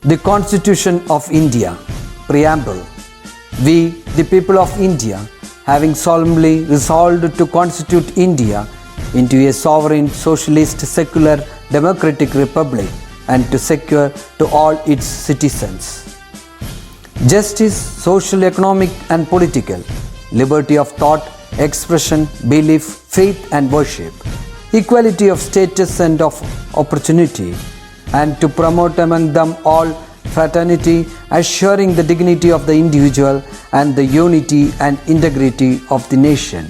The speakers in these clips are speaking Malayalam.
The Constitution of India, Preamble. We, the people of India, having solemnly resolved to constitute India into a sovereign, socialist, secular, democratic republic and to secure to all its citizens justice, social, economic and political, liberty of thought, expression, belief, faith and worship, equality of status and of opportunity, and to promote among them all fraternity, assuring the dignity of the individual and the unity and integrity of the nation.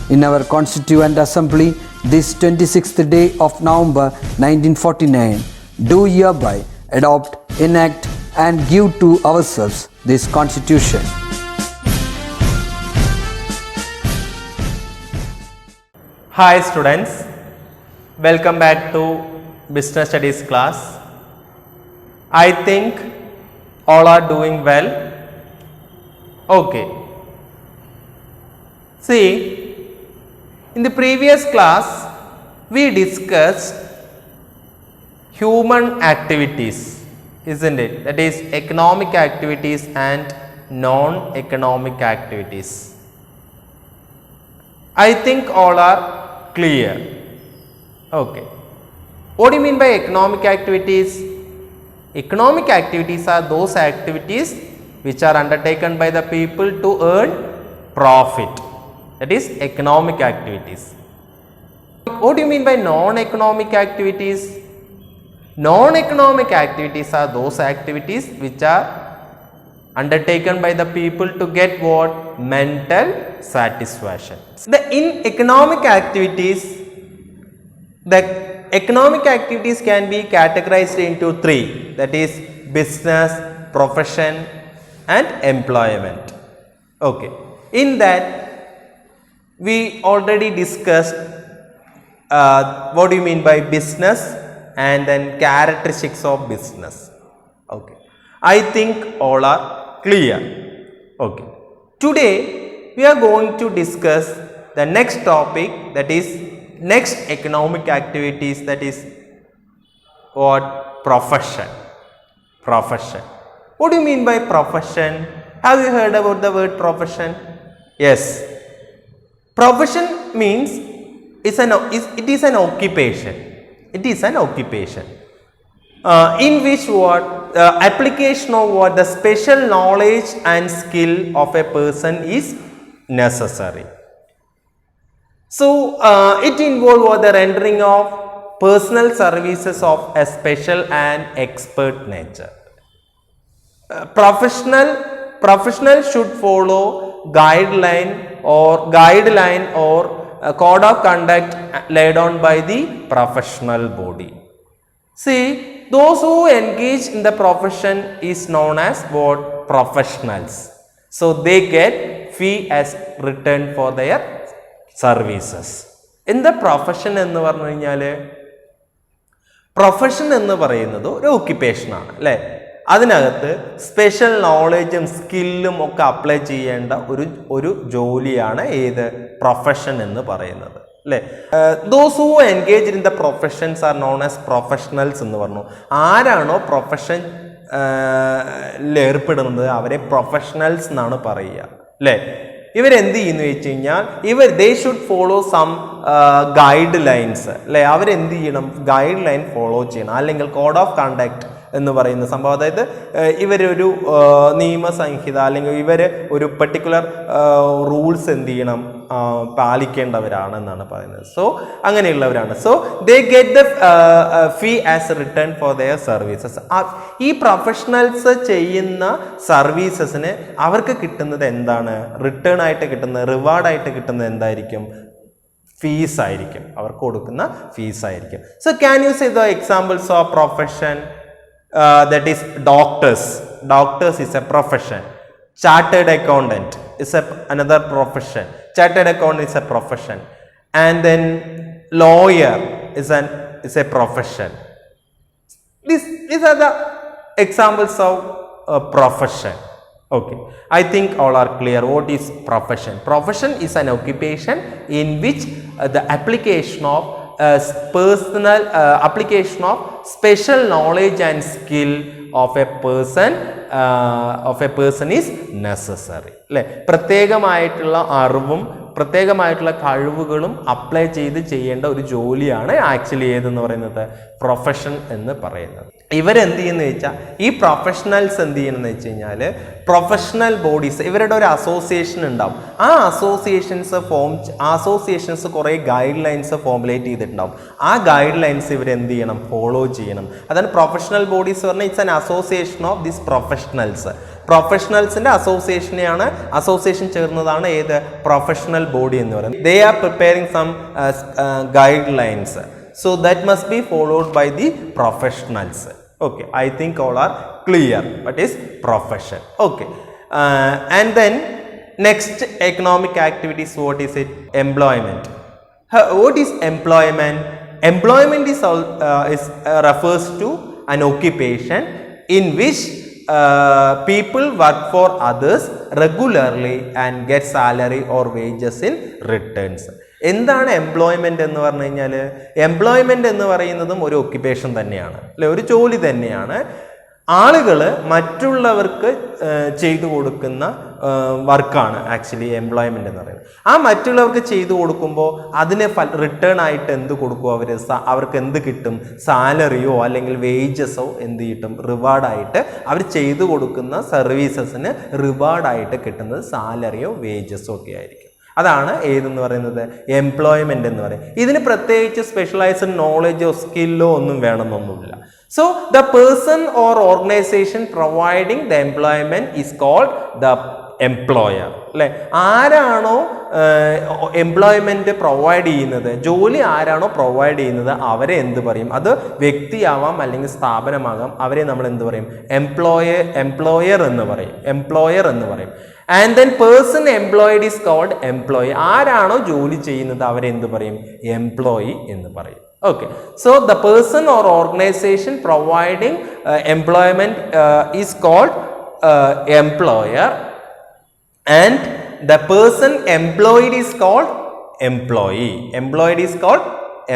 In our Constituent Assembly, this 26th day of November 1949, do hereby adopt, enact and give to ourselves this Constitution. Hi students, welcome back to Business Studies class. I think all are doing well. Okay. See, in the previous class we discussed human activities, isn't it? That is economic activities and non-economic activities. I think all are clear. Okay. What do you mean by economic activities? Economic activities are those activities which are undertaken by the people to earn profit. That is economic activities. What do you mean by non-economic activities? Non-economic activities are those activities which are undertaken by the people to get what? Mental satisfaction. In economic activities, the economic activities can be categorized into three, that is business, profession and employment. Okay. In that we already discussed what do you mean by business and then characteristics of business. Okay. I think all are clear. Okay. Today we are going to discuss the next topic, that is next economic activities, that is what? Profession. Profession. What do you mean by profession? Have you heard about the word profession? Yes. Profession means it is an occupation. It is an occupation in which what? Application of what? The special knowledge and skill of a person is necessary. So, it involves the rendering of personal services of a special and expert nature. Professional should follow guideline or code of conduct laid down by the professional body. See, those who engage in the profession is known as what? Professionals. So, they get fee as return for their services. In the profession എന്ന് പറഞ്ഞു കഴിഞ്ഞാൽ പ്രൊഫഷൻ എന്ന് പറയുന്നത് ഒരു ഓക്യുപ്പേഷൻ ആണ് അല്ലേ? അതിനകത്ത് സ്പെഷ്യൽ നോളജും സ്കില്ലും ഒക്കെ അപ്ലൈ ചെയ്യേണ്ട ഒരു ജോലിയാണ് ഏത്? പ്രൊഫഷൻ എന്ന് പറയുന്നത് അല്ലേ? Those who engage in the professions are known as professionals എന്ന് പറഞ്ഞു. ആരാണോ പ്രൊഫഷൻ ഏർപ്പെടുന്നത് അവരെ പ്രൊഫഷണൽസ് എന്നാണ് പറയുക അല്ലേ? ഇവരെന്ത് ചെയ്യുന്നു വെച്ച് കഴിഞ്ഞാൽ they should follow some guidelines അല്ലെ? അവരെന്ത് ചെയ്യണം? ഗൈഡ് ലൈൻ ഫോളോ ചെയ്യണം, അല്ലെങ്കിൽ കോഡ് ഓഫ് കണ്ടക്ട് എന്ന് പറയുന്ന സംഭവം. അതായത് ഇവരൊരു നിയമസംഹിത അല്ലെങ്കിൽ ഇവർ ഒരു പെർട്ടിക്കുലർ റൂൾസ് എന്ത് ചെയ്യണം? പാലിക്കേണ്ടവരാണെന്നാണ് പറയുന്നത്. സോ അങ്ങനെയുള്ളവരാണ്. So they get the fee as return for their services. ഈ പ്രൊഫഷണൽസ് ചെയ്യുന്ന സർവീസസിന് അവർക്ക് കിട്ടുന്നത് എന്താണ്? റിട്ടേൺ ആയിട്ട് കിട്ടുന്നത്, റിവാർഡായിട്ട് കിട്ടുന്നത് എന്തായിരിക്കും? ഫീസ് ആയിരിക്കും. അവർക്ക് കൊടുക്കുന്ന ഫീസ് ആയിരിക്കും. So can you say the examples of profession? That is doctors. Doctors is a profession. Chartered accountant is another profession. Chartered accountant is a profession. And then lawyer is a profession. These are the examples of profession. Okay. I think all are clear. What is profession? Profession is an occupation in which the application of application of special knowledge and skill of A person is necessary അല്ലേ. പ്രത്യേകമായിട്ടുള്ള അറിവും പ്രത്യേകമായിട്ടുള്ള കഴിവുകളും അപ്ലൈ ചെയ്ത് ചെയ്യേണ്ട ഒരു ജോലിയാണ് ആക്ച്വലി ഏതെന്ന് പറയുന്നത് പ്രൊഫഷൻ എന്ന് പറയുന്നത്. ഇവരെന്ത് ചെയ്യുന്ന വെച്ചാൽ ഈ പ്രൊഫഷണൽസ് എന്ത് ചെയ്യണമെന്ന് വെച്ച് കഴിഞ്ഞാൽ പ്രൊഫഷണൽ ബോഡീസ് ഇവരുടെ ഒരു അസോസിയേഷൻ ഉണ്ടാവും. ആ അസോസിയേഷൻസ് കുറേ ഗൈഡ് ലൈൻസ് ഫോമുലേറ്റ് ചെയ്തിട്ടുണ്ടാവും. ആ ഗൈഡ് ലൈൻസ് ഇവരെന്ത് ചെയ്യണം, ഫോളോ ചെയ്യണം. അതാണ് പ്രൊഫഷണൽ ബോഡീസ് പറഞ്ഞാൽ it's an association of this professionals. പ്രൊഫഷണൽസിന്റെ അസോസിയേഷൻ ചേർന്നതാണ് ഏത് പ്രൊഫഷണൽ ബോഡി എന്ന് പറയുന്നത്. They are preparing some guidelines, so that must be followed by the professionals. Okay, I think all are clear what is profession. Okay, and then next economic activities, what is it? Employment. What is employment? Employment is refers to an occupation in which people work for others regularly and get salary or wages in returns. എന്താണ് എംപ്ലോയ്മെന്റ് എന്ന് പറഞ്ഞു കഴിഞ്ഞാൽ? എംപ്ലോയ്മെന്റ് എന്ന് പറയുന്നതും ഒരു ഒക്യുപ്പേഷൻ തന്നെയാണ് അല്ലെ, ഒരു ജോലി തന്നെയാണ്. ആളുകൾ മറ്റുള്ളവർക്ക് ചെയ്തു കൊടുക്കുന്ന വർക്കാണ് ആക്ച്വലി എംപ്ലോയ്മെന്റ് എന്ന് പറയുന്നത്. ആ മറ്റുള്ളവർക്ക് ചെയ്തു കൊടുക്കുമ്പോൾ അതിന് റിട്ടേൺ ആയിട്ട് എന്ത് കൊടുക്കും അവർക്ക് എന്ത് കിട്ടും? സാലറിയോ അല്ലെങ്കിൽ വേജസോ എന്ത് കിട്ടും? റിവാർഡായിട്ട് അവർ ചെയ്തു കൊടുക്കുന്ന സർവീസസിന് റിവാർഡായിട്ട് കിട്ടുന്നത് സാലറിയോ വേജസോ ഒക്കെ ആയിരിക്കും. അതാണ് ഏതെന്ന് പറയുന്നത് എംപ്ലോയ്മെന്റ് എന്ന് പറയും. ഇതിന് പ്രത്യേകിച്ച് സ്പെഷ്യലൈസ്ഡ് നോളജോ സ്കില്ലോ ഒന്നും വേണമെന്നൊന്നുമില്ല. So the person or organisation providing the employment is called the employer അല്ലെ. ആരാണോ എംപ്ലോയ്മെന്റ് പ്രൊവൈഡ് ചെയ്യുന്നത്, ജോലി ആരാണോ പ്രൊവൈഡ് ചെയ്യുന്നത് അവരെ എന്ത് പറയും? അത് വ്യക്തിയാവാം അല്ലെങ്കിൽ സ്ഥാപനമാകാം. അവരെ നമ്മൾ എന്ത് പറയും? എംപ്ലോയർ എന്ന് പറയും. And then person employed is called employee. ആരാണോ ജോലി ചെയ്യുന്നത് അവരെന്ത് പറയും? എംപ്ലോയി എന്ന് പറയും. Okay, so the person or organization providing employment is called employer, and the person employed is called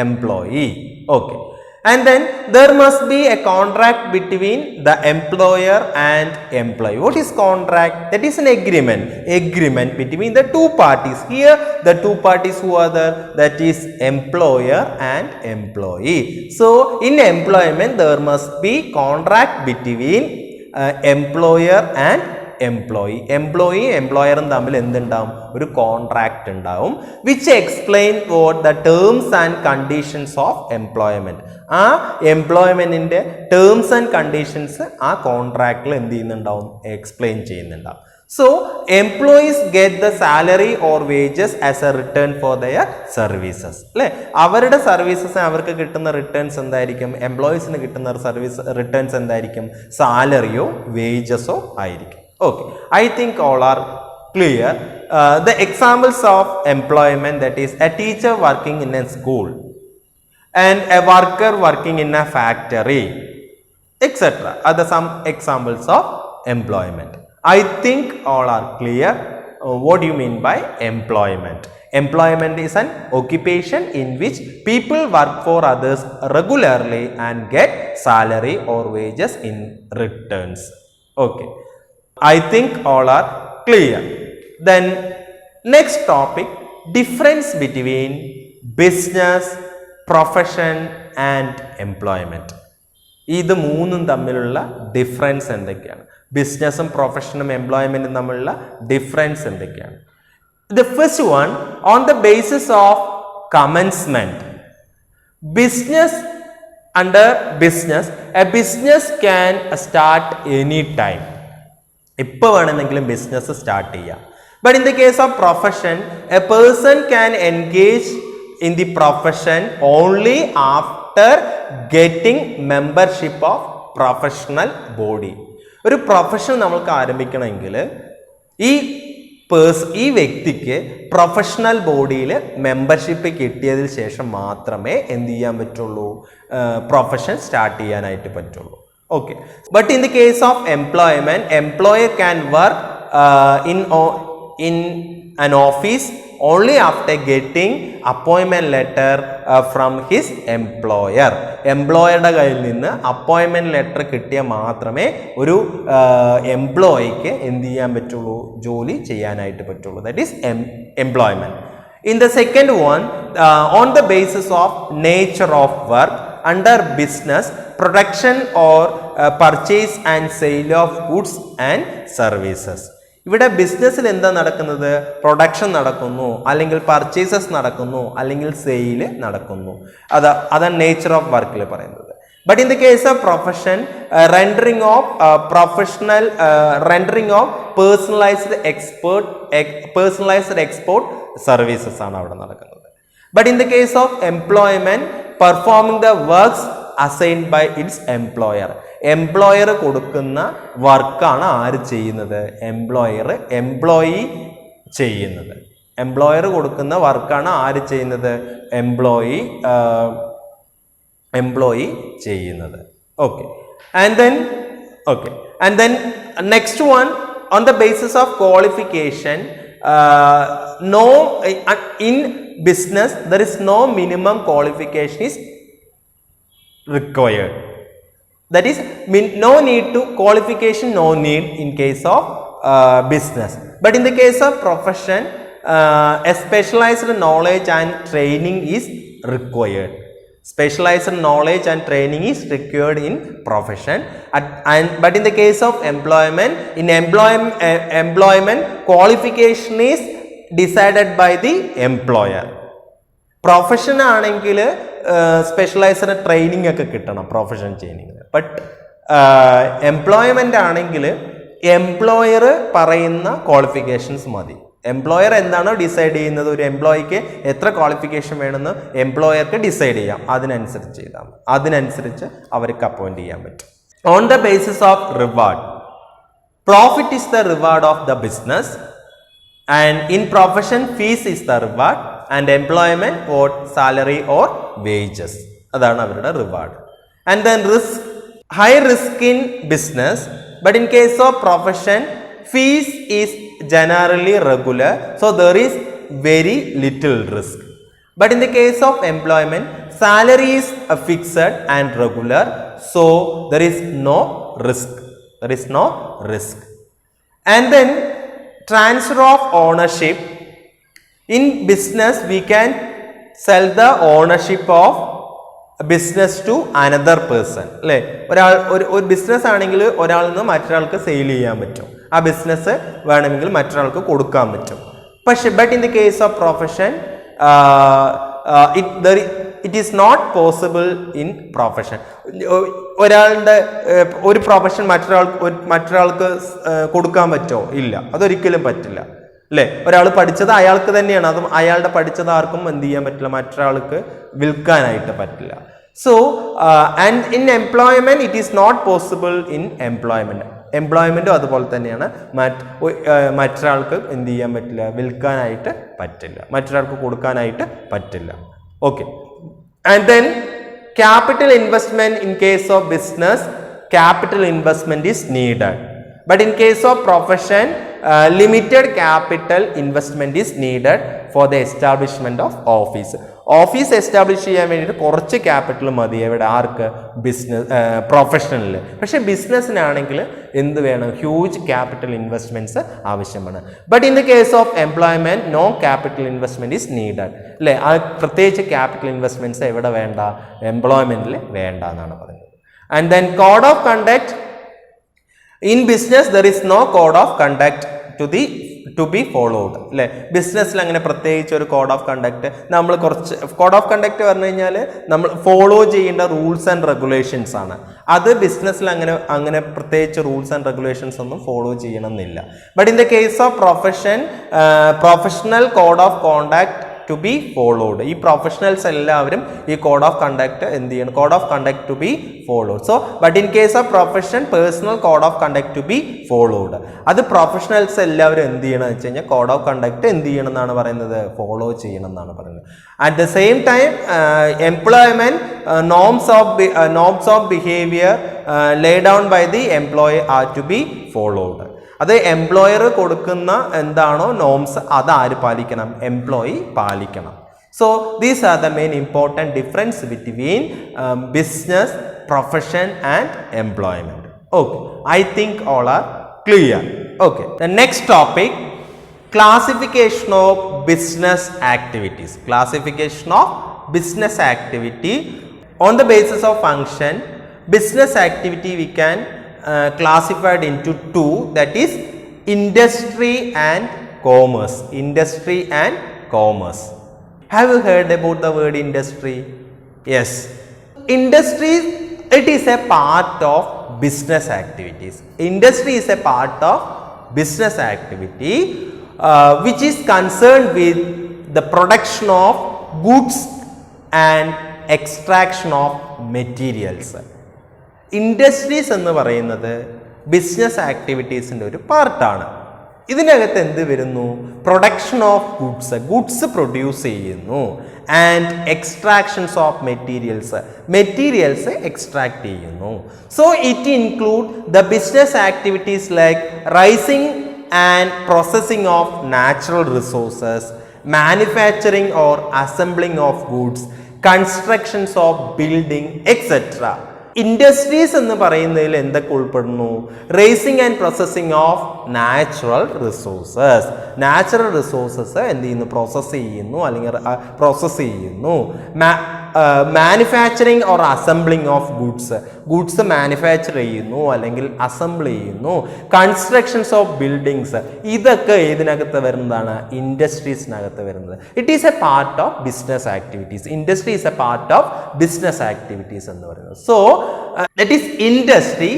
employee. Okay, and then there must be a contract between the employer and employee. What is contract? That is an agreement between the two parties. Here the two parties who are there, that is employer and employee. So in employment there must be contract between employer and എംപ്ലോയറും തമ്മിൽ എന്തുണ്ടാവും? ഒരു കോൺട്രാക്ട് ഉണ്ടാവും. Which explain what the terms and conditions of employment. ആ എംപ്ലോയ്മെന്റിന്റെ ടേംസ് ആൻഡ് കണ്ടീഷൻസ് ആ കോൺട്രാക്റ്റിൽ എന്ത് ചെയ്യുന്നുണ്ടാവും? എക്സ്പ്ലെയിൻ ചെയ്യുന്നുണ്ടാവും. So employees get the salary or wages as A return for their services അല്ലെ. അവരുടെ സർവീസസ് അവർക്ക് കിട്ടുന്ന റിട്ടേൺസ് എന്തായിരിക്കും? എംപ്ലോയീസിന് കിട്ടുന്ന റിട്ടേൺസ് എന്തായിരിക്കും? സാലറിയോ വേജസോ ആയിരിക്കും. Okay, I think all are clear. The examples of employment, that is a teacher working in a school and a worker working in a factory, etc. are the some examples of employment. I think all are clear. What do you mean by employment? Employment is an occupation in which people work for others regularly and get salary or wages in returns. Okay, I think all are clear. Then next topic, difference between business, profession and employment. ഇത് മൂന്നും തമ്മിലുള്ള ഡിഫറൻസ് എന്തൊക്കെയാണ്? ബിസിനസ്സും പ്രൊഫഷനും എംപ്ലോയ്മെന്റും തമ്മിലുള്ള ഡിഫറൻസ് എന്തൊക്കെയാണ്? The first one, on the basis of commencement. Business, under business, a business can start any time. ഇപ്പോൾ വേണമെങ്കിലും ബിസിനസ് സ്റ്റാർട്ട് ചെയ്യാം. But in the case of profession, A person can engage in the profession only after getting membership of professional body. ഒരു പ്രൊഫഷൻ നമ്മൾക്ക് ആരംഭിക്കണമെങ്കിൽ ഈ വ്യക്തിക്ക് പ്രൊഫഷണൽ ബോഡിയിൽ മെമ്പർഷിപ്പ് കിട്ടിയതിന് ശേഷം മാത്രമേ എന്ത് ചെയ്യാൻ പറ്റുള്ളൂ? പ്രൊഫഷൻ സ്റ്റാർട്ട് ചെയ്യാനായിട്ട് പറ്റുള്ളൂ. Okay, but in the case of employment, employer can work in an office only after getting appointment letter from his employer. എംപ്ലോയറുടെ കയ്യിൽ നിന്ന് അപ്പോയിൻമെൻറ്റ് ലെറ്റർ കിട്ടിയാൽ മാത്രമേ ഒരു എംപ്ലോയിക്ക് എന്ത് ചെയ്യാൻ പറ്റുള്ളൂ, ജോലി ചെയ്യാനായിട്ട് പറ്റുള്ളൂ. That is employment. In the second one, on the basis of nature of work under business, production or purchase and sale of goods and services. ഇവിടെ ബിസിനസ്സിൽ എന്താ നടക്കുന്നത്? പ്രൊഡക്ഷൻ നടക്കുന്നു, അല്ലെങ്കിൽ പർച്ചേസസ് നടക്കുന്നു, അല്ലെങ്കിൽ സെയിൽ നടക്കുന്നു. അതാണ് നേച്ചർ ഓഫ് വർക്കിൽ പറയുന്നത്. But in the case of profession, rendering of personalized export services ആണ് അവിടെ നടക്കുന്നത്. But in the case of employment, performing the works assigned by its employer. Employer കൊടുക്കുന്ന വർക്കാണ് ആര് ചെയ്യുന്നത്? എംപ്ലോയി ചെയ്യുന്നത്. എംപ്ലോയർ കൊടുക്കുന്ന വർക്കാണ് ആര് ചെയ്യുന്നത്? എംപ്ലോയി ചെയ്യുന്നത്. Okay. And then next one, on the basis of qualification, no, in business there is no minimum qualification is required. That is, no need to qualification, no need in case of business. But in the case of profession, a specialized knowledge and training is required. Specialized knowledge and training is required in profession. But in the case of employment, employment qualification is decided by the employer. Profession ആണെങ്കിൽ സ്പെഷ്യലൈസ്ഡ് ട്രെയിനിങ് ഒക്കെ കിട്ടണം പ്രൊഫഷൻ ചെയ്യുന്നതിന്. ബട്ട് എംപ്ലോയ്മെൻ്റ് ആണെങ്കിൽ എംപ്ലോയർ പറയുന്ന ക്വാളിഫിക്കേഷൻസ് മതി. എംപ്ലോയർ എന്താണോ ഡിസൈഡ് ചെയ്യുന്നത്, ഒരു എംപ്ലോയിക്ക് എത്ര ക്വാളിഫിക്കേഷൻ വേണമെന്ന് എംപ്ലോയർക്ക് ഡിസൈഡ് ചെയ്യാം. അതിനനുസരിച്ച് ചെയ്താൽ മതി. അതിനനുസരിച്ച് അവർക്ക് അപ്പോയിൻറ്റ് ചെയ്യാൻ പറ്റും. On the basis of reward, profit is the reward of the business, and in profession fees is the reward, and employment or salary or wages. അതാണ് അവരുടെ reward. And then risk, high risk in business, but in case of profession fees is generally regular, so there is very little risk. But in the case of employment, salary is fixed and regular, so there is no risk. And then transfer of ownership. In business we can sell the ownership of business to another person. അല്ലേ? ഒരു ബിസിനസ് ആണെങ്കിൽ ഒരാളിൽ നിന്ന് മറ്റൊരാൾക്ക് സെയിൽ ചെയ്യാൻ പറ്റും. ആ ബിസിനസ് വേണമെങ്കിൽ മറ്റൊരാൾക്ക് കൊടുക്കാൻ പറ്റും. പക്ഷെ but in the case of profession it is not possible in profession. ഒരാളുടെ ഒരു പ്രൊഫഷൻ മറ്റൊരാൾക്ക് കൊടുക്കാൻ പറ്റുമോ? ഇല്ല, അതൊരിക്കലും പറ്റില്ല. അല്ലേ? ഒരാൾ പഠിച്ചത് അയാൾക്ക് തന്നെയാണ്, അത് അയാളുടെ പഠിച്ചത് ആർക്കും എന്ത് ചെയ്യാൻ പറ്റില്ല, മറ്റൊരാൾക്ക് വിൽക്കാനായിട്ട് പറ്റില്ല. So and in employment it is not possible in എംപ്ലോയ്മെന്റും അതുപോലെ തന്നെയാണ്. മറ്റൊരാൾക്ക് എന്ത് ചെയ്യാൻ പറ്റില്ല, വിൽക്കാനായിട്ട് പറ്റില്ല, മറ്റൊരാൾക്ക് കൊടുക്കാനായിട്ട് പറ്റില്ല. Okay. And then capital investment. In case of business capital investment is needed, but in case of profession limited capital investment is needed for the establishment of office. Office establish ചെയ്യാൻ വേണ്ടിയിട്ട് കുറച്ച് ക്യാപിറ്റൽ മതി. എവിടെ? ആർക്ക്? പ്രൊഫഷണലിൽ. പക്ഷേ ബിസിനസ്സിനാണെങ്കിൽ എന്ത് വേണം? ഹ്യൂജ് ക്യാപിറ്റൽ ഇൻവെസ്റ്റ്മെൻറ്റ്സ് ആവശ്യമാണ്. But in the case of employment no capital investment is needed. അല്ലേ? ആ പ്രത്യേകിച്ച് ക്യാപിറ്റൽ ഇൻവെസ്റ്റ്മെൻറ്റ്സ് എവിടെ വേണ്ട? എംപ്ലോയ്മെൻറ്റിൽ വേണ്ട എന്നാണ് പറയുന്നത്. And then code of conduct. In business there is no code of conduct to be followed. അല്ലേ? ബിസിനസ്സിൽ അങ്ങനെ പ്രത്യേകിച്ച് ഒരു കോഡ് ഓഫ് കണ്ടക്ട് നമ്മൾ കുറച്ച് കോഡ് ഓഫ് കണ്ടക്ട് പറഞ്ഞു കഴിഞ്ഞാൽ നമ്മൾ ഫോളോ ചെയ്യേണ്ട റൂൾസ് ആൻഡ് റെഗുലേഷൻസ് ആണ്. അത് ബിസിനസ്സിൽ അങ്ങനെ പ്രത്യേകിച്ച് റൂൾസ് ആൻഡ് റെഗുലേഷൻസ് ഒന്നും ഫോളോ ചെയ്യണമെന്നില്ല. But in the case of professional code of conduct to be followed. ഈ പ്രൊഫഷണൽസ് എല്ലാവരും ഈ കോഡ് ഓഫ് കണ്ടക്ട് എന്ത് ചെയ്യണം? Code of conduct to be followed. So but in case of profession personal code of conduct to be followed. അത് പ്രൊഫഷണൽസ് എല്ലാവരും എന്ത് ചെയ്യണം എന്ന് വെച്ച് കഴിഞ്ഞാൽ കോഡ് ഓഫ് കണ്ടക്ട് എന്ത് ചെയ്യണം എന്നാണ് പറയുന്നത്? ഫോളോ ചെയ്യണം എന്നാണ് പറയുന്നത്. At the same time employment norms of behaviour lay down by the employee are to be followed. അത് എംപ്ലോയർ കൊടുക്കുന്ന എന്താണോ നോംസ് അത് ആര് പാലിക്കണം? എംപ്ലോയി പാലിക്കണം. So these are the main important difference between business, profession and employment. Okay, I think all are clear. Okay, the next topic, classification of business activities. Classification of business activity on the basis of function. Business activity we can classified into two, that is industry and commerce. Industry and commerce. Have you heard about the word industry? Yes. Industry, it is a part of business activities. Industry is a part of business activity which is concerned with the production of goods and extraction of materials. Industries എന്ന് പറയുന്നത് ബിസിനസ് ആക്ടിവിറ്റീസിൻ്റെ ഒരു പാർട്ടാണ്. ഇതിനകത്ത് എന്ത് വരുന്നു? പ്രൊഡക്ഷൻ ഓഫ് ഗുഡ്സ് പ്രൊഡ്യൂസ് ചെയ്യുന്നു, and extractions of materials extract ചെയ്യുന്നു. So it include the business activities like raising and processing of natural resources, manufacturing or assembling of goods, constructions of building etcetera. Industries എന്ന് പറയുന്നതിൽ എന്തൊക്കെ ഉൾപ്പെടുന്നു? Racing and processing of natural resources. Natural resources എന്ത് ചെയ്യുന്നു? പ്രോസസ്സ് ചെയ്യുന്നു, അല്ലെങ്കിൽ പ്രോസസ്സ് ചെയ്യുന്നു. Manufacturing or assembling of goods manufacture ചെയ്യുന്നു അല്ലെങ്കിൽ അസംബിൾ ചെയ്യുന്നു. കൺസ്ട്രക്ഷൻസ് ഓഫ് ബിൽഡിങ്സ്, ഇതൊക്കെ ഏതിനകത്ത് വരുന്നതാണ്? ഇൻഡസ്ട്രീസിനകത്ത് വരുന്നത്. It is A part of business activities. Industry is A part of business activities എന്ന് പറയുന്നത്. So that is industry.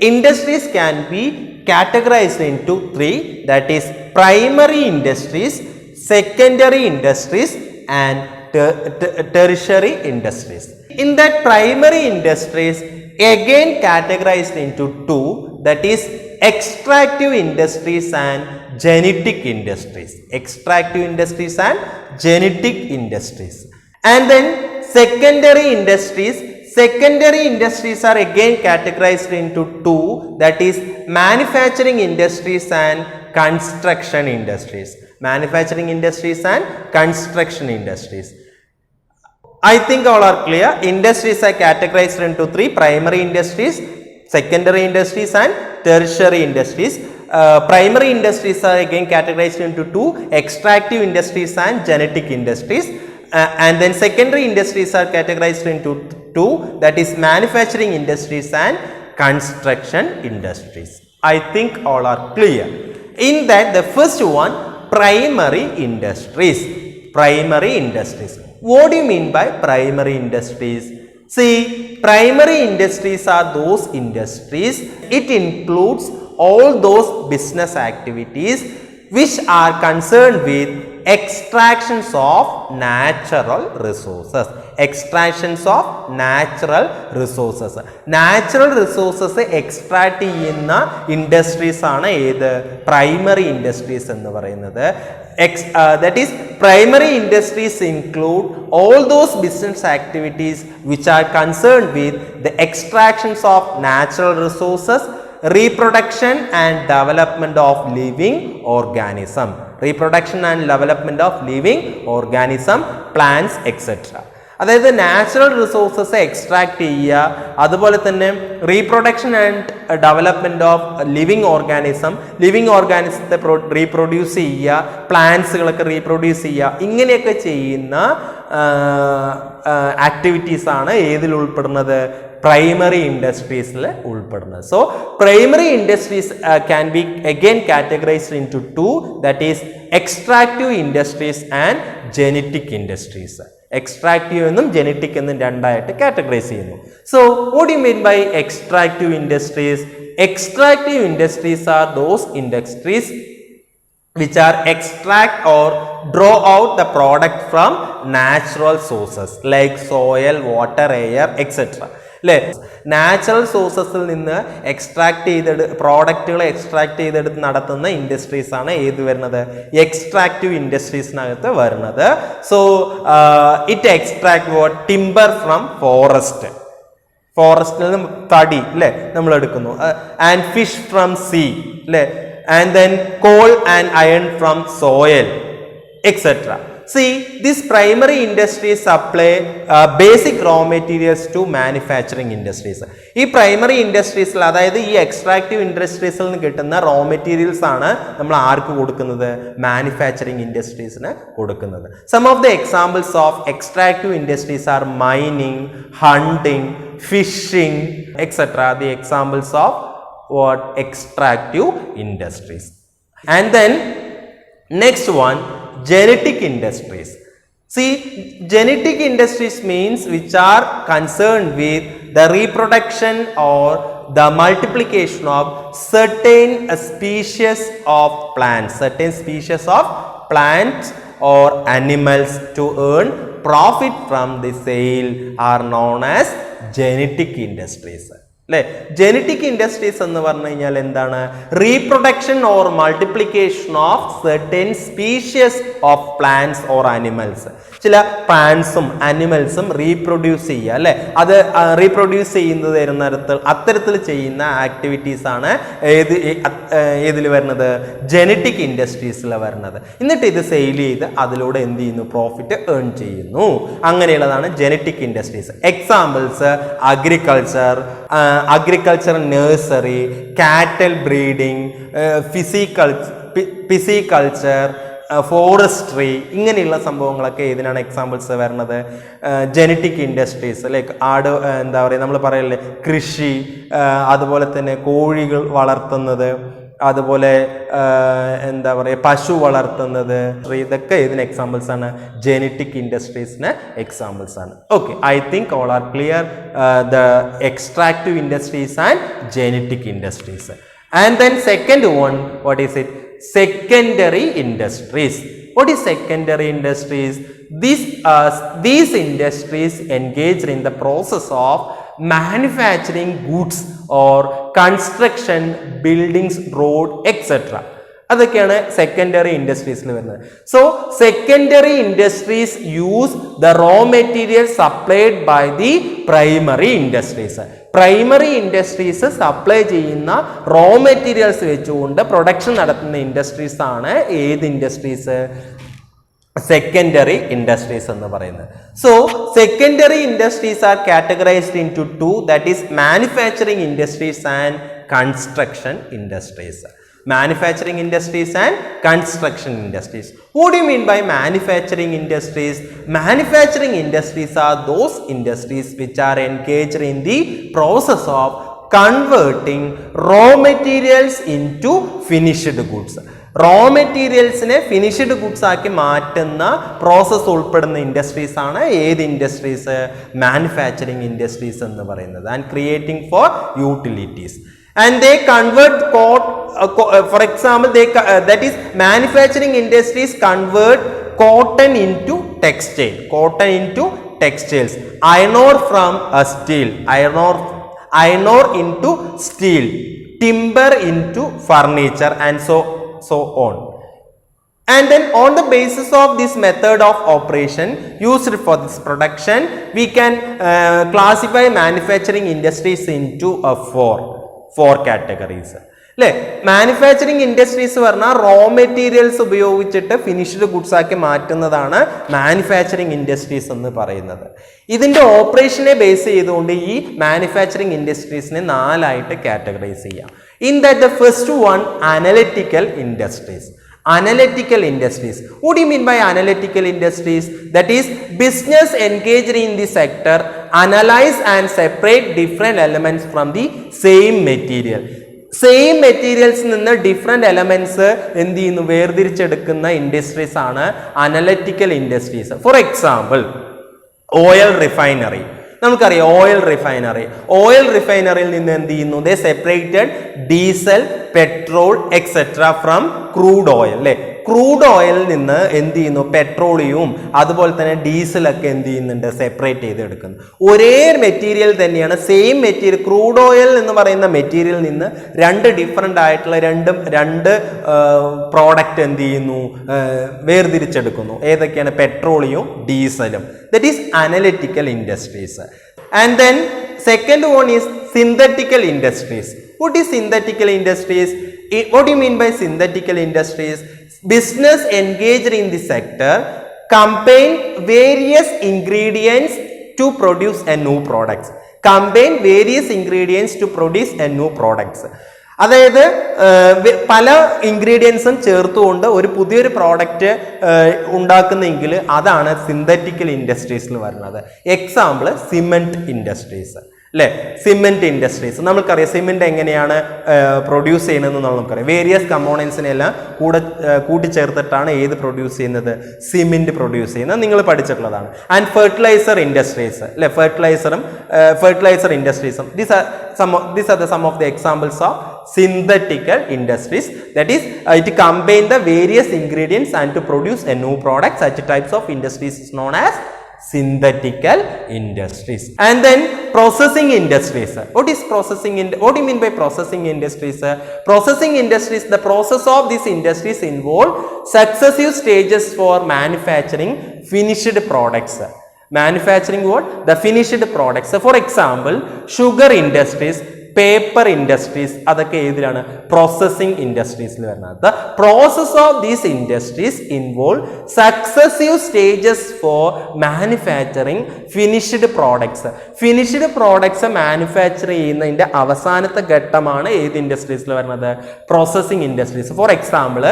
Industries can be categorized into three, that is primary industries, secondary industries and tertiary industries. In that primary industries again categorized into two, that is extractive industries and genetic industries. Extractive industries and genetic industries. And then secondary industries are again categorized into two, that is manufacturing industries and construction industries. Manufacturing industries and construction industries. I think all are clear. Industries are categorized into three: primary industries, secondary industries and tertiary industries. Primary industries are again categorized into two: extractive industries and genetic industries. And then secondary industries are categorized into two, that is manufacturing industries and construction industries. I think all are clear. In that, the first one, primary industries. Primary industries. What do you mean by primary industries? See, primary industries are those industries, it includes all those business activities which are concerned with extractions of natural resources. Extractions of natural resources. Natural resources extract ചെയ്യുന്ന ഇൻഡസ്ട്രീസ് ആണ് ഏത്? പ്രൈമറി ഇൻഡസ്ട്രീസ് എന്ന് പറയുന്നത്. That is, primary industries include all those business activities which are concerned with the extractions of natural resources, reproduction and development of living organism. Reproduction and development of living organism, plants, etc. അതായത് നാച്ചുറൽ റിസോഴ്സസ് എക്സ്ട്രാക്ട് ചെയ്യുക, അതുപോലെ തന്നെ reproduction and development of living ഓർഗാനിസത്തെ റീപ്രൊഡ്യൂസ് ചെയ്യുക, പ്ലാന്റ്സുകളൊക്കെ റീപ്രൊഡ്യൂസ് ചെയ്യുക, ഇങ്ങനെയൊക്കെ ചെയ്യുന്ന ആക്ടിവിറ്റീസാണ് ഏതിൽ ഉൾപ്പെടുന്നത്? പ്രൈമറി ഇൻഡസ്ട്രീസിൽ ഉൾപ്പെടുന്നത്. So primary industries can be again categorised into two, that is extractive industries and genetic industries. Extractive എന്നും ജെനറ്റിക് എന്നും രണ്ടായിട്ട് കാറ്റഗറൈസ് ചെയ്യുന്നു. So what you mean by extractive industries? Extractive industries are those industries which are extract or draw out the product from natural sources like soil, water, air, etc. അല്ലേ? നാച്ചുറൽ സോഴ്സസിൽ നിന്ന് എക്സ്ട്രാക്ട് പ്രോഡക്റ്റുകൾ എക്സ്ട്രാക്ട് ചെയ്തെടുത്ത് നടത്തുന്ന ഇൻഡസ്ട്രീസ് ആണ് ഏത് വരുന്നത്? എക്സ്ട്രാക്റ്റീവ് ഇൻഡസ്ട്രീസിനകത്ത് വരുന്നത്. So it extract what? Timber from ഫോറസ്റ്റിൽ നിന്ന് തടി അല്ലേ നമ്മൾ എടുക്കുന്നു. ആൻഡ് ഫിഷ് ഫ്രം സീ അല്ലേ? and then coal and iron from soil, etc. See, these primary industries supply basic raw materials to manufacturing industries. ഈ പ്രൈമറി ഇൻഡസ്ട്രീസിൽ, അതായത് ഈ എക്സ്ട്രാക്റ്റീവ് ഇൻഡസ്ട്രീസിൽ നിന്ന് കിട്ടുന്ന റോ മെറ്റീരിയൽസ് ആണ് നമ്മൾ ആർക്ക് കൊടുക്കുന്നത്? മാനുഫാക്ചറിങ് ഇൻഡസ്ട്രീസിന് കൊടുക്കുന്നത്. Some of the examples of extractive industries are mining, hunting, fishing, etcetera. The examples of what? Extractive industries. And then next one, genetic industries. See, genetic industries means which are concerned with the reproduction or the multiplication of certain species of plants, or animals to earn profit from the sale are known as genetic industries. അല്ലേ? ജെനറ്റിക് ഇൻഡസ്ട്രീസ് എന്ന് പറഞ്ഞു കഴിഞ്ഞാൽ എന്താണ്? Reproduction or multiplication of certain species of plants or animals. ചില പ്ലാന്റ്സും ആനിമൽസും റീപ്രൊഡ്യൂസ് ചെയ്യുക, അല്ലെ? അത് റീപ്രൊഡ്യൂസ് ചെയ്യുന്നത് അത്തരത്തിൽ ചെയ്യുന്ന ആക്ടിവിറ്റീസ് ആണ് ഏതിൽ വരുന്നത്? ജെനറ്റിക് ഇൻഡസ്ട്രീസിൽ വരുന്നത്. എന്നിട്ട് ഇത് സെയിൽ ചെയ്ത് അതിലൂടെ എന്ത് ചെയ്യുന്നു? പ്രോഫിറ്റ് ഏൺ ചെയ്യുന്നു. അങ്ങനെയുള്ളതാണ് genetic industries. Examples: agriculture nursery, cattle breeding, pisciculture, forestry, ഇങ്ങനെയുള്ള സംഭവങ്ങളൊക്കെ ഇതിനാണ് എക്സാമ്പിൾസ് വരുന്നത്? Genetic industries. ലൈക്ക് എന്താ പറയുക, നമ്മൾ പറയല്ലേ കൃഷി, അതുപോലെ തന്നെ കോഴികൾ വളർത്തുന്നത്, അതുപോലെ എന്താ പറയുക പശു വളർത്തുന്നത്, ഇതൊക്കെ ഇതിന് എക്സാമ്പിൾസ് ആണ്, ജെനറ്റിക് ഇൻഡസ്ട്രീസിന് എക്സാമ്പിൾസ് ആണ്. Okay, I think all are clear the extractive industries and genetic industries. And then second one, what is it? Secondary industries. What is secondary industries? These industries engage in the process of manufacturing goods or construction, buildings, road, etc. അതൊക്കെയാണ് സെക്കൻഡറി ഇൻഡസ്ട്രീസിൽ വരുന്നത്. So secondary industries use the raw material supplied by the primary industries. Primary industries supply ചെയ്യുന്ന റോ മെറ്റീരിയൽസ് വെച്ചുകൊണ്ട് പ്രൊഡക്ഷൻ നടത്തുന്ന ഇൻഡസ്ട്രീസ് ആണ് ഏത് ഇൻഡസ്ട്രീസ്? സെക്കൻഡറി ഇൻഡസ്ട്രീസ് എന്ന് പറയുന്നത്. So secondary industries are categorised into two, that is manufacturing industries and construction industries. Manufacturing industries and construction industries. What do you mean by manufacturing industries? Manufacturing industries are those industries which are engaged in the process of converting raw materials into finished goods. Raw മെറ്റീരിയൽസിനെ ഫിനിഷ്ഡ് ഗുഡ്സ് ആക്കി മാറ്റുന്ന പ്രോസസ്സ് ഉൾപ്പെടുന്ന ഇൻഡസ്ട്രീസ് ആണ് ഏത് ഇൻഡസ്ട്രീസ്? മാനുഫാക്ചറിങ് ഇൻഡസ്ട്രീസ് എന്ന് പറയുന്നത്. And creating for utilities. And they convert for example, that is manufacturing industries convert cotton into textiles, iron ore from steel, iron ore into steel, timber into furniture, and so on. And then on the basis of this method of operation used for this production, we can classify manufacturing industries into four categories. അല്ലേ? മാനുഫാക്ചറിങ് ഇൻഡസ്ട്രീസ് പറഞ്ഞാൽ റോ മെറ്റീരിയൽസ് ഉപയോഗിച്ചിട്ട് ഫിനിഷ്ഡ് ഗുഡ്സ് ആക്കി മാറ്റുന്നതാണ് മാനുഫാക്ചറിങ് ഇൻഡസ്ട്രീസ് എന്ന് പറയുന്നത്. ഇതിന്റെ ഓപ്പറേഷനെ ബേസ് ചെയ്തുകൊണ്ട് ഈ മാനുഫാക്ചറിങ് ഇൻഡസ്ട്രീസിനെ 4 ആയിട്ട് കാറ്റഗറൈസ് ചെയ്യാം. In that the first one, analytical industries. Analytical industries. What do you mean by analytical industries? That is, business engaged in the sector analyze and separate different elements from the same material. Same മെറ്റീരിയൽസിൽ നിന്ന് ഡിഫറെൻറ്റ് എലമെന്റ്സ് എന്ത് ചെയ്യുന്നു? വേർതിരിച്ചെടുക്കുന്ന ഇൻഡസ്ട്രീസ് ആണ് analytical industries. For example, oil refinery. നമുക്കറിയാം ഓയിൽ റിഫൈനറിയിൽ നിന്ന് എന്ത് ചെയ്യുന്നു? They separated diesel, petrol, etcetera from crude oil. അല്ലേ? ക്രൂഡ് ഓയിലിൽ നിന്ന് എന്ത് ചെയ്യുന്നു? പെട്രോളിയവും അതുപോലെ തന്നെ ഡീസലൊക്കെ എന്ത് ചെയ്യുന്നുണ്ട്? സെപ്പറേറ്റ് ചെയ്തെടുക്കുന്നു. ഒരേ മെറ്റീരിയൽ തന്നെയാണ്, സെയിം മെറ്റീരിയൽ. ക്രൂഡ് ഓയിൽ എന്ന് പറയുന്ന മെറ്റീരിയലിൽ നിന്ന് രണ്ട് ഡിഫറെൻ്റ് ആയിട്ടുള്ള രണ്ട് പ്രോഡക്റ്റ് എന്ത് ചെയ്യുന്നു? വേർതിരിച്ചെടുക്കുന്നു. ഏതൊക്കെയാണ്? പെട്രോളിയവും ഡീസലും. That is analytical industries. And then second one is synthetical industries. What is synthetical industries? What do you mean by synthetical industries? Business engaged in the sector combine various ingredients to produce a new products. Combine various ingredients to produce a new products. അതായത് പല ഇൻഗ്രീഡിയൻസും ചേർത്തുകൊണ്ട് ഒരു പുതിയൊരു പ്രോഡക്റ്റ് ഉണ്ടാക്കുന്നെങ്കിൽ അതാണ് സിന്തറ്റിക്കൽ ഇൻഡസ്ട്രീസിൽ വരുന്നത്. എക്സാമ്പിൾ സിമെന്റ് ഇൻഡസ്ട്രീസ് അല്ലേ, സിമെന്റ് ഇൻഡസ്ട്രീസ്. നമുക്കറിയാം സിമെന്റ് എങ്ങനെയാണ് പ്രൊഡ്യൂസ് ചെയ്യുന്നതെന്ന് നമുക്കറിയാം. വേരിയസ് കമ്പോണൻസിനെ എല്ലാം കൂട്ടിച്ചേർത്തിട്ടാണ് ഏത് പ്രൊഡ്യൂസ് ചെയ്യുന്നത്, സിമെന്റ് പ്രൊഡ്യൂസ് ചെയ്യുന്നത്, നിങ്ങൾ പഠിച്ചിട്ടുള്ളതാണ്. ആൻഡ് ഫെർട്ടിലൈസർ ഇൻഡസ്ട്രീസ് അല്ലെ, fertiliser ഇൻഡസ്ട്രീസും these are the some of the examples of synthetical industries. That is, it combine the various ingredients and to produce a new product. Such types of industries is known as synthetical industries. And then processing industries. What is processing? What do you mean by processing industries? Processing industries, the process of these industries involve successive stages for manufacturing finished products. Manufacturing what? The finished products. For example, sugar industries, paper industries, അതൊക്കെ ഏതിലാണ്? പ്രോസസ്സിംഗ് ഇൻഡസ്ട്രീസിൽ വരുന്നത്. The process of these industries involve successive stages four manufacturing finished products. Finished products manufacture ചെയ്യുന്നതിൻ്റെ അവസാനത്തെ ഘട്ടമാണ് ഏത് ഇൻഡസ്ട്രീസിൽ വരുന്നത്? Processing industries. For example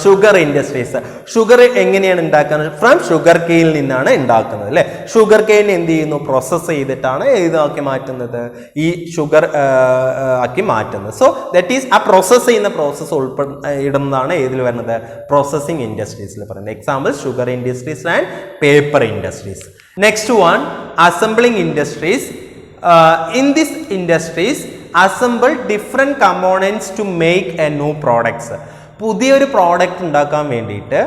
sugar industries. Sugar എങ്ങനെയാണ് ഉണ്ടാക്കുന്നത്? ഫ്രം ഷുഗർ കെയിനിൽ നിന്നാണ് ഉണ്ടാക്കുന്നത് അല്ലേ. ഷുഗർ കെയിൻ എന്ത് ചെയ്യുന്നു? പ്രോസസ്സ് ചെയ്തിട്ടാണ് ഏതാക്കി മാറ്റുന്നത്? ഈ ഷുഗർ ആക്കി മാറ്റുന്നത്. സോ ദാറ്റ് ഈസ് ആ പ്രോസസ്സ് ചെയ്യുന്ന പ്രോസസ്സ് ഇടുന്നതാണ് ഏതിൽ വരുന്നത്? പ്രോസസ്സിംഗ് ഇൻഡസ്ട്രീസിൽ പറയുന്നത്. Example sugar industries and paper industries. Next one, assembling industries. In this industries assemble different components to make a new products. പുതിയൊരു പ്രോഡക്റ്റ് ഉണ്ടാക്കാൻ വേണ്ടിയിട്ട്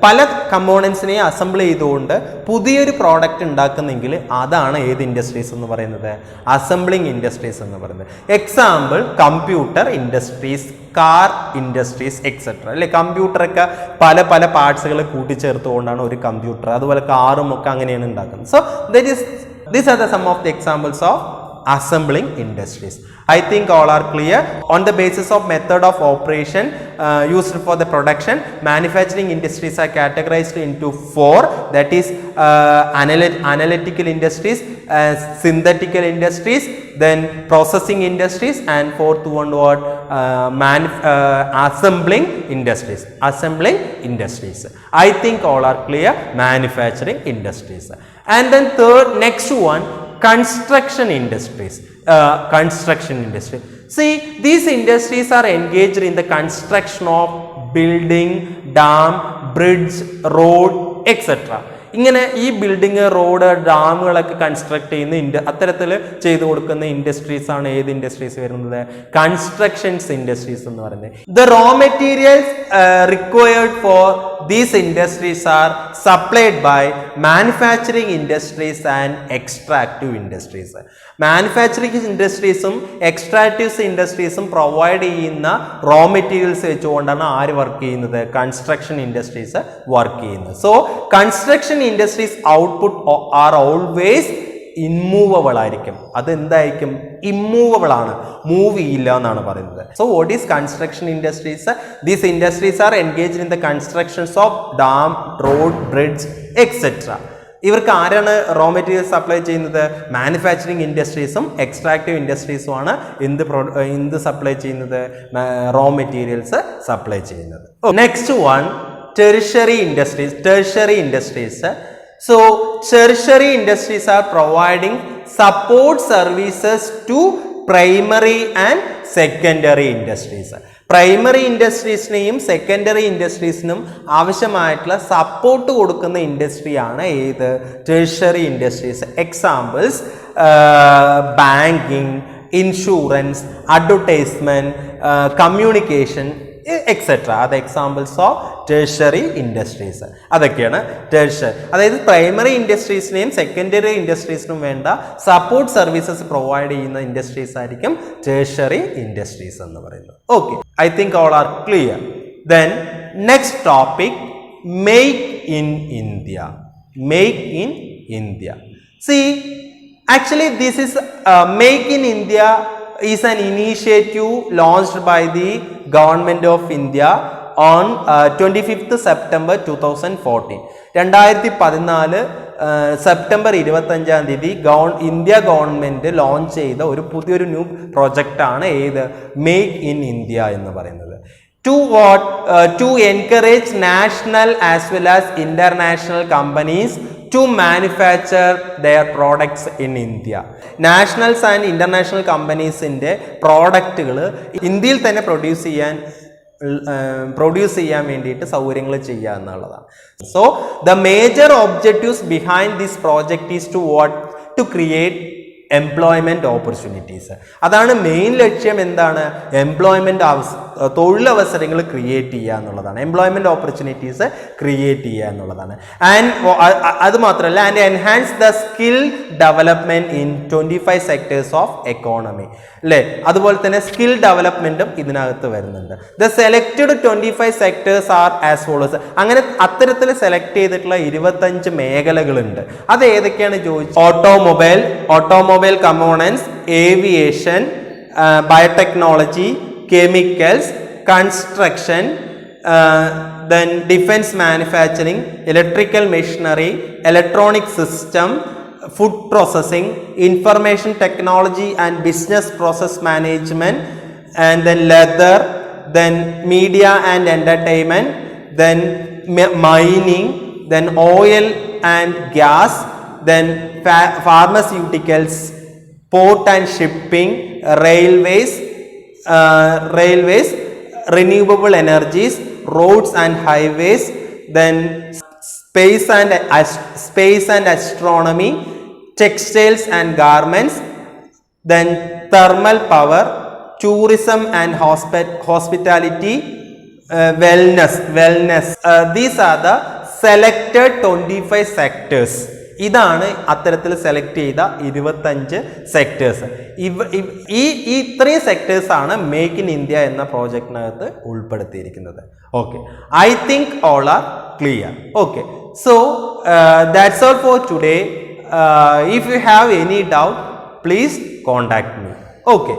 പല കമ്പോണൻസിനെ അസംബിൾ ചെയ്തുകൊണ്ട് പുതിയൊരു പ്രോഡക്റ്റ് ഉണ്ടാക്കുന്നെങ്കിൽ അതാണ് ഏത് ഇൻഡസ്ട്രീസ് എന്ന് പറയുന്നത്? അസംബ്ലിംഗ് ഇൻഡസ്ട്രീസ് എന്ന് പറയുന്നത്. Example computer industries, car industries etcetera അല്ലെ. കമ്പ്യൂട്ടറൊക്കെ പല പല പാർട്സുകൾ കൂട്ടിച്ചേർത്തുകൊണ്ടാണ് ഒരു കമ്പ്യൂട്ടർ, അതുപോലെ കാറും ഒക്കെ അങ്ങനെയാണ് ഉണ്ടാക്കുന്നത്. So these are the some of the examples of assembling industries. I think all are clear. On the basis of method of operation used for the production, manufacturing industries are categorized into four. That is analytical industries, synthetical industries, then processing industries, and fourth one what? Assembling industries. Assembling industries. I think all are clear. Manufacturing industries. And then next one, construction industries. Construction industry. See, these industries are engaged in the construction of building, dam, bridge, road, etc. ഇങ്ങനെ ഈ ബിൽഡിങ്, റോഡ്, ഡാമുകളൊക്കെ കൺസ്ട്രക്ട് ചെയ്യുന്ന അത്തരത്തിൽ ചെയ്തു കൊടുക്കുന്ന ഇൻഡസ്ട്രീസ് ആണ് ഏത് ഇൻഡസ്ട്രീസ് വരുന്നത്? കൺസ്ട്രക്ഷൻസ് ഇൻഡസ്ട്രീസ് എന്ന് പറയുന്നത്. The raw materials required for these industries are supplied by manufacturing industries and extractive industries. Manufacturing ഇൻഡസ്ട്രീസും എക്സ്ട്രാക്റ്റീവ്സ് ഇൻഡസ്ട്രീസും പ്രൊവൈഡ് ചെയ്യുന്ന റോ മെറ്റീരിയൽസ് വെച്ചുകൊണ്ടാണ് ആര് വർക്ക് ചെയ്യുന്നത്? കൺസ്ട്രക്ഷൻ ഇൻഡസ്ട്രീസ് വർക്ക് ചെയ്യുന്നത്. So construction industries output are always immovable ആയിരിക്കും. അതെന്തായിരിക്കും? ഇമ്മൂവബിൾ ആണ്, മൂവ് ചെയ്യില്ല എന്നാണ് പറയുന്നത്. So what is construction industries? These industries are engaged in the constructions of dam, road, bridge etcetera. ഇവർക്ക് ആരാണ് റോ മെറ്റീരിയൽ സപ്ലൈ ചെയ്യുന്നത്? മാനുഫാക്ചറിങ് ഇൻഡസ്ട്രീസും എക്സ്ട്രാക്റ്റീവ് ഇൻഡസ്ട്രീസും ആണ് എന്ത് സപ്ലൈ ചെയ്യുന്നത്? റോ മെറ്റീരിയൽസ് സപ്ലൈ ചെയ്യുന്നത്. Next one, tertiary industries. So tertiary industries are providing support services to primary and secondary industries. Primary ഇൻഡസ്ട്രീസിനെയും സെക്കൻഡറി ഇൻഡസ്ട്രീസിനും ആവശ്യമായിട്ടുള്ള സപ്പോർട്ട് കൊടുക്കുന്ന ഇൻഡസ്ട്രിയാണ് ഏത്? Tertiary industries. Examples banking, insurance, advertisement, communication etcetera. അത് എക്സാമ്പിൾസ് ഓഫ് ടെർഷ്യറി ഇൻഡസ്ട്രീസ്. അതൊക്കെയാണ് ടെർഷ്യറി. അതായത് പ്രൈമറി ഇൻഡസ്ട്രീസിനെയും സെക്കൻഡറി ഇൻഡസ്ട്രീസിനും വേണ്ട സപ്പോർട്ട് സർവീസസ് പ്രൊവൈഡ് ചെയ്യുന്ന ഇൻഡസ്ട്രീസ് ആയിരിക്കും ടെർഷ്യറി ഇൻഡസ്ട്രീസ് എന്ന് പറയുന്നത്. Okay, I think all are clear. Then next topic, make in India. Make in India. See, actually this is make in India is an initiative launched by the government of India on 25th September 2014. 2014 September 25-ാം തീയതി ഇന്ത്യ ഗവൺമെൻറ് ലോഞ്ച് ചെയ്ത ഒരു പുതിയൊരു ന്യൂ പ്രൊജക്റ്റാണ് ഏത് മേക്ക് ഇൻ ഇന്ത്യ എന്ന് പറയുന്നത്. To encourage national as well as international companies to manufacture their products in India. Nationals and international കമ്പനീസിൻ്റെ പ്രോഡക്റ്റുകൾ ഇന്ത്യയിൽ തന്നെ പ്രൊഡ്യൂസ് ചെയ്യാൻ വേണ്ടിയിട്ട് സൗകര്യങ്ങൾ ചെയ്യുക എന്നുള്ളതാണ്. So the major objectives behind this project is to create employment opportunities. അതാണ് മെയിൻ ലക്ഷ്യം. എന്താണ്? തൊഴിലവസരങ്ങൾ ക്രിയേറ്റ് ചെയ്യുക എന്നുള്ളതാണ്. എംപ്ലോയ്മെൻറ്റ് ഓപ്പർച്യൂണിറ്റീസ് ക്രിയേറ്റ് ചെയ്യുക എന്നുള്ളതാണ്. അത് മാത്രമല്ല, and enhance the skill development in 25 sectors of economy, അല്ലേ? അതുപോലെ തന്നെ സ്കിൽ ഡെവലപ്മെൻറ്റും ഇതിനകത്ത് വരുന്നുണ്ട്. The selected 25 sectors are as follows. അങ്ങനെ അത്തരത്തിൽ സെലക്ട് ചെയ്തിട്ടുള്ള 25 മേഖലകളുണ്ട്. അത് ഏതൊക്കെയാണ് ചോദിച്ചത്? Automobile components, aviation, biotechnology, chemicals, construction, then defense manufacturing, electrical machinery, electronic system, food processing, information technology and business process management, and then leather, then media and entertainment, then mining, then oil and gas, then pharmaceuticals, port and shipping, railways, renewable energies, roads and highways, then space and astronomy, textiles and garments, then thermal power, tourism and hospitality, wellness. These are the selected 25 sectors. ഇതാണ് അത്തരത്തിൽ സെലക്ട് ചെയ്ത 25 സെക്ടേഴ്സ്. ഈ ഇത്രയും സെക്ടേഴ്സാണ് മേക്ക് ഇൻ ഇന്ത്യ എന്ന പ്രോജക്റ്റിനകത്ത് ഉൾപ്പെടുത്തിയിരിക്കുന്നത്. Okay, I think all are clear. Okay, so that's all for today. If you have any doubt, please contact me. Okay.